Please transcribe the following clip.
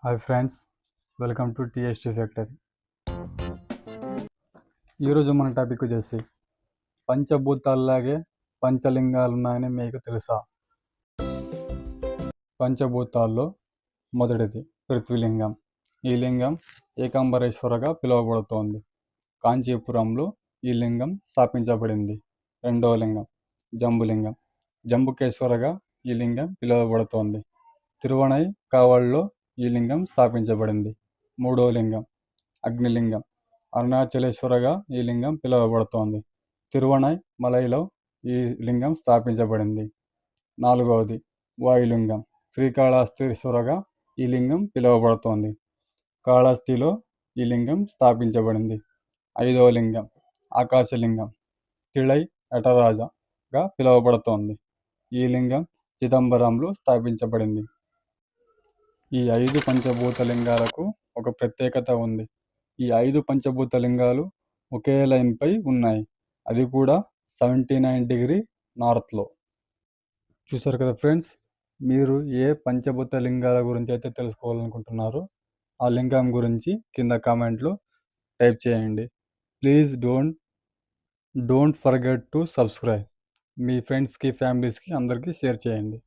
Hi friends, welcome to TST factory. ఈరోజు మన topic వచ్చేసి పంచభూతాల్లాగే పంచలింగాలు ఉన్నాయని మీకు తెలుసా? పంచభూతాల్లో మొదటిది పృథ్వీలింగం. ఈ లింగం ఏకాంబరేశ్వరగా పిలువబడుతోంది. కాంచీపురంలో ఈ లింగం స్థాపించబడింది. రెండవ లింగం జంబులింగం. జంబుకేశ్వరగా ఈ లింగం పిలువబడుతోంది. తిరువణై కావల్లో ఈ లింగం స్థాపించబడింది. మూడవ లింగం అగ్నిలింగం. అరుణాచలేశ్వరగా ఈ లింగం పిలువబడుతోంది. తిరువణై మలైలో ఈ లింగం స్థాపించబడింది. నాలుగవది వాయులింగం. శ్రీకాళహస్తీశ్వరగా ఈ లింగం పిలువబడుతోంది. కాళహస్తిలో ఈ లింగం స్థాపించబడింది. ఐదవ లింగం ఆకాశలింగం. తిళై నటరాజగా పిలువబడుతోంది. ఈ లింగం చిదంబరంలో స్థాపించబడింది. ఈ 5 పంచభూత లింగాలకు ఒక ప్రత్యేకత ఉంది. ఈ 5 పంచభూత లింగాలు ఒకే లైన్పై ఉన్నాయి, అది కూడా 79 డిగ్రీ నార్త్లో. చూసారు కదా ఫ్రెండ్స్, మీరు ఏ పంచభూత లింగాల గురించి అయితే తెలుసుకోవాలనుకుంటున్నారో ఆ లింగం గురించి కింద కామెంట్లో టైప్ చేయండి. Please don't forget to subscribe. మీ ఫ్రెండ్స్కి, ఫ్యామిలీస్కి అందరికీ షేర్ చేయండి.